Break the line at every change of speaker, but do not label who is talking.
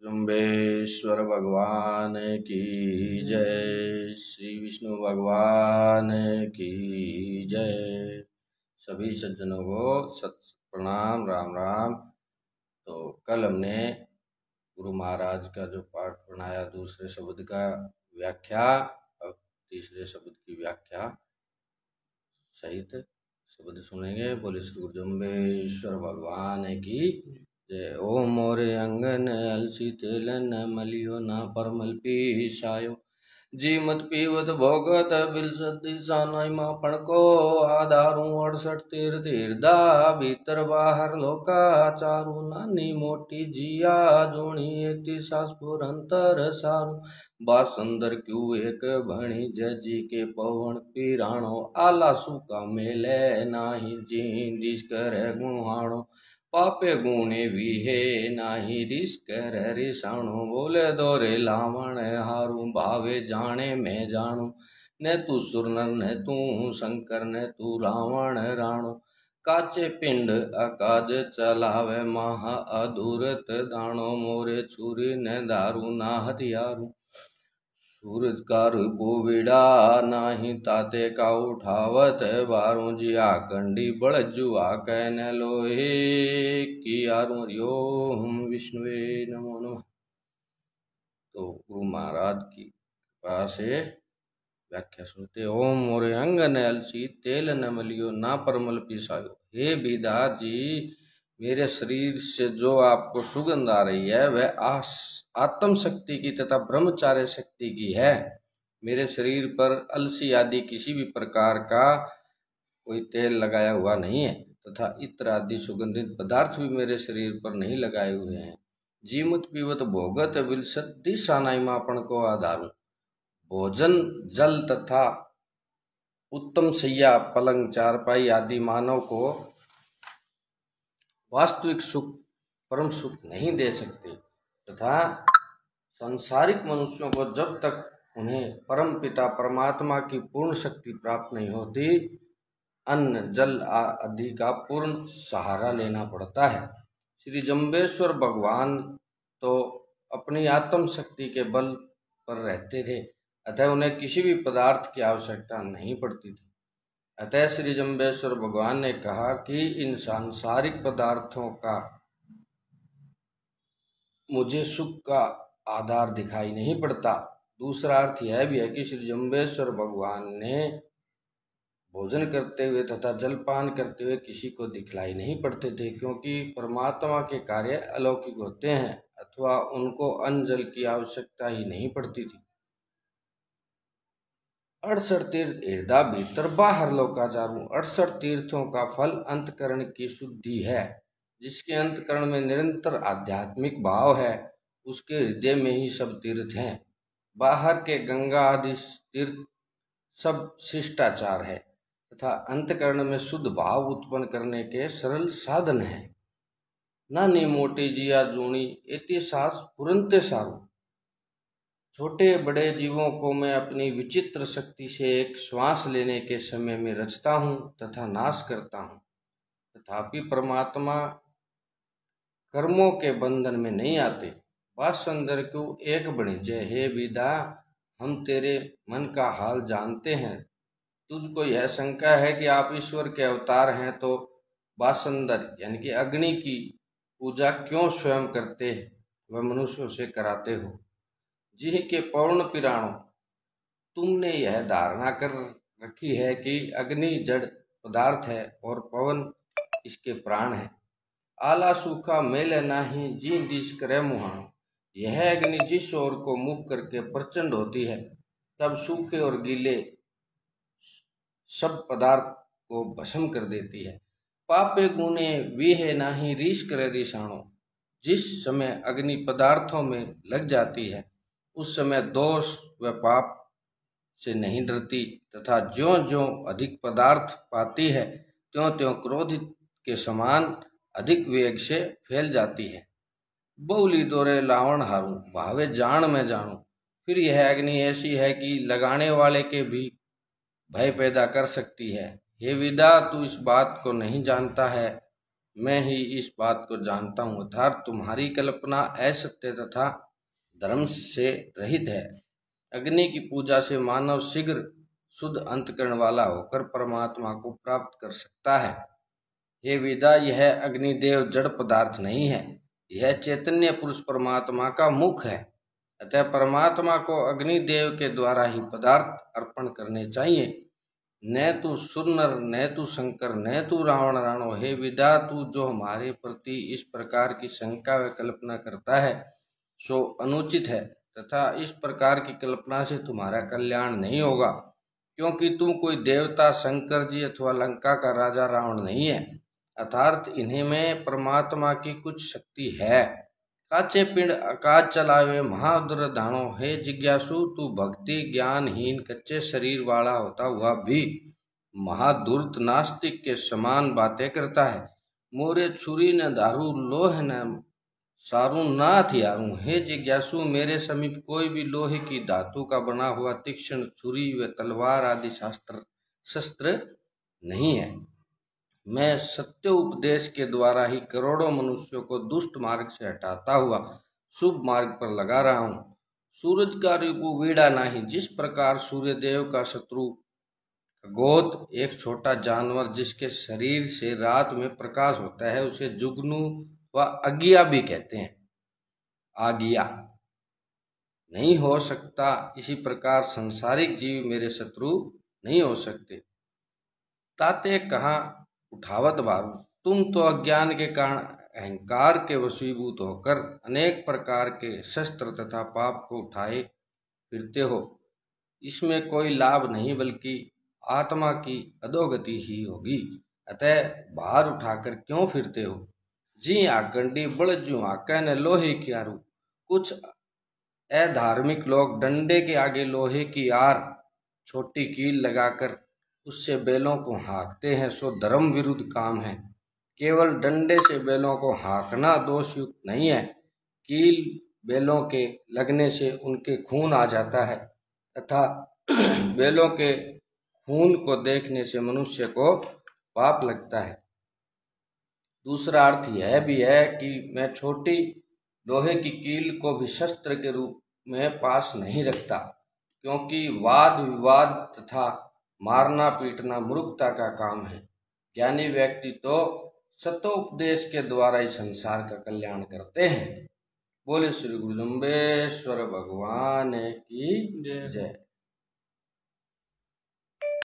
जम्बेश्वर भगवान की जय। श्री विष्णु भगवान की जय। सभी सज्जनों को सत प्रणाम, राम राम। तो कल हमने गुरु महाराज का जो पाठ बनाया, दूसरे शब्द का व्याख्या, अब तीसरे शब्द की व्याख्या सहित शब्द सुनेंगे। बोले श्री गुरु जम्बेश्वर भगवान की जय। ओम मोरे अंगन अलसी तेलन मलियो ना परमल पीसायो जी मत पीवत भोगत बिलसत दिशानाई मापण को आधारू 68 तीर तीरदा भीतर बाहर लोका चारू नानी मोटी जिया जोणी एति सासपुर अंतर सारू बासंदर क्यों एक भणी जजी के पवन पीराणो आला सुका मेले नाही जी जिस कर गुहाणो पापे गुणे भी है नाही रिस कर रिसाणो बोले दोरे लावण हारू भावे जाने मैं जानू न तू सुरनर न तू शंकर न तू रावण राणो काचे पिंड अकाज चलावे महा अधूरत दाणो मोरे छुरी न दारू ना हथियारू सूरज कार को विड़ा नाही ताते का उठावत बारू जिया कंडी बड़ जुआ कहन लोहे की आरू हरिओम विष्णुवे नमो नमः। तो गुरु महाराज की कृपा से व्याख्या सुनते। ओम मोरे अंग न अलसी तेल न मलियो ना परमल पिसायो। हे विदा जी, मेरे शरीर से जो आपको सुगंध आ रही है वह आत्म शक्ति की तथा ब्रह्मचार्य शक्ति की है। मेरे शरीर पर अलसी आदि किसी भी प्रकार का कोई तेल लगाया हुआ नहीं है तथा इत्र आदि सुगंधित पदार्थ भी मेरे शरीर पर नहीं लगाए हुए हैं। जीमत पीवत भोगत विलसत दिशानाई मापन को आधारू भोजन जल तथा उत्तम सैया पलंग चारपाई आदि मानव को वास्तविक सुख परम सुख नहीं दे सकते तथा संसारिक मनुष्यों को जब तक उन्हें परम पिता परमात्मा की पूर्ण शक्ति प्राप्त नहीं होती अन्न जल आदि का पूर्ण सहारा लेना पड़ता है। श्री जम्बेश्वर भगवान तो अपनी आत्म शक्ति के बल पर रहते थे, अतः उन्हें किसी भी पदार्थ की आवश्यकता नहीं पड़ती थी। अतः श्री जम्बेश्वर भगवान ने कहा कि इन सांसारिक पदार्थों का मुझे सुख का आधार दिखाई नहीं पड़ता। दूसरा अर्थ यह भी है कि श्री जम्बेश्वर भगवान ने भोजन करते हुए तथा जलपान करते हुए किसी को दिखलाई नहीं पड़ते थे, क्योंकि परमात्मा के कार्य अलौकिक होते हैं अथवा उनको अन्न जल की आवश्यकता ही नहीं पड़ती थी। 68 तीर्थ हृदय भीतर बाहर लोकाचारू। 68 तीर्थों का फल अंतकरण की शुद्धि है। जिसके अंतकरण में निरंतर आध्यात्मिक भाव है उसके हृदय में ही सब तीर्थ हैं। बाहर के गंगा आदि तीर्थ सब शिष्टाचार है तथा अंतकरण में शुद्ध भाव उत्पन्न करने के सरल साधन है। नानी मोटी जिया जूणी एति सास पुरंते सारू। छोटे बड़े जीवों को मैं अपनी विचित्र शक्ति से एक श्वास लेने के समय में रचता हूँ तथा नाश करता हूँ। तथापि परमात्मा कर्मों के बंधन में नहीं आते। वासंदर को एक बने जय। हे विदा, हम तेरे मन का हाल जानते हैं। तुझको यह शंका है कि आप ईश्वर के अवतार हैं तो वासंदर यानी कि अग्नि की पूजा क्यों स्वयं करते व मनुष्यों से कराते हो। जी के पौर्ण पिराणों, तुमने यह धारणा कर रखी है कि अग्नि जड़ पदार्थ है और पवन इसके प्राण है। आला सूखा मेले नाही जी दिश करे मुहाणो। यह अग्नि जिस ओर को मुख करके प्रचंड होती है तब सूखे और गीले सब पदार्थ को भस्म कर देती है। पापे गुणे वीहे नाही रीश करे रिसाणो। जिस समय अग्नि पदार्थों में लग जाती है उस समय दोष व पाप से नहीं डरती तथा ज्यों ज्यों अधिक पदार्थ पाती है त्यों त्यों क्रोधित के समान अधिक वेग से फैल जाती है। बहुली दोरे लावण हारू भावे जान में जानू। फिर यह अग्नि ऐसी है कि लगाने वाले के भी भय पैदा कर सकती है। हे विदा, तू इस बात को नहीं जानता है मैं ही इस बात को जानता हूँ, अर्थात तुम्हारी कल्पना असत्य तथा धर्म से रहित है। अग्नि की पूजा से मानव शीघ्र शुद्ध अंतकरण वाला होकर परमात्मा को प्राप्त कर सकता है। हे विदा, यह अग्निदेव जड़ पदार्थ नहीं है, यह चैतन्य पुरुष परमात्मा का मुख है। अतः परमात्मा को अग्निदेव के द्वारा ही पदार्थ अर्पण करने चाहिए। न तू सुरनर, न तू शंकर, न तू रावण राणो। हे विदा, तू जो हमारे प्रति इस प्रकार की शंका व कल्पना करता है सो अनुचित है, तथा इस प्रकार की कल्पना से तुम्हारा कल्याण नहीं होगा, क्योंकि तुम कोई देवता शंकर जी अथवा लंका का राजा रावण नहीं है। अर्थात इन्हें में परमात्मा की कुछ शक्ति है। काचे पिंड आकाश चलावे महाउदर धाणो। हे जिज्ञासु, तू भक्ति ज्ञानहीन कच्चे शरीर वाला होता हुआ भी महाधूर्त नास्तिक के समान बातें करता है। मोरे छुरी न धारू, लोह न सारू ना हथियारू। हे जिज्ञासु, मेरे समीप कोई भी लोहे की धातु का बना हुआ तीक्ष्ण छुरी व तलवार आदि शस्त्र नहीं है। मैं सत्य उपदेश के द्वारा ही करोड़ों मनुष्यों को दुष्ट मार्ग से हटाता हुआ शुभ मार्ग पर लगा रहा हूँ। सूरज का रिपु वीड़ा नहीं। जिस प्रकार सूर्य देव का शत्रु खगोत, एक छोटा जानवर जिसके शरीर से रात में प्रकाश होता है, उसे जुगनू व अगिया भी कहते हैं, आगिया नहीं हो सकता, इसी प्रकार संसारिक जीव मेरे शत्रु नहीं हो सकते। ताते कहा उठावत बारू, तुम तो अज्ञान के कारण अहंकार के वशीभूत होकर अनेक प्रकार के शस्त्र तथा पाप को उठाए फिरते हो। इसमें कोई लाभ नहीं, बल्कि आत्मा की अधोगति ही होगी। अतः भार उठाकर क्यों फिरते हो? जी आकंडी बड़ जू आका ने लोहे की आरू। कुछ अधार्मिक लोग डंडे के आगे लोहे की आर छोटी कील लगाकर उससे बैलों को हाँकते हैं, सो धर्म विरुद्ध काम है। केवल डंडे से बैलों को हाँकना दोषयुक्त नहीं है। कील बैलों के लगने से उनके खून आ जाता है तथा बैलों के खून को देखने से मनुष्य को पाप लगता है। दूसरा अर्थ यह भी है कि मैं छोटी लोहे की कील को भी शस्त्र के रूप में पास नहीं रखता, क्योंकि वाद विवाद तथा मारना पीटना मूर्खता का काम है। ज्ञानी व्यक्ति तो सतोपदेश के द्वारा ही संसार का कल्याण करते हैं। बोले श्री गुरु लंबेश्वर भगवान की जय।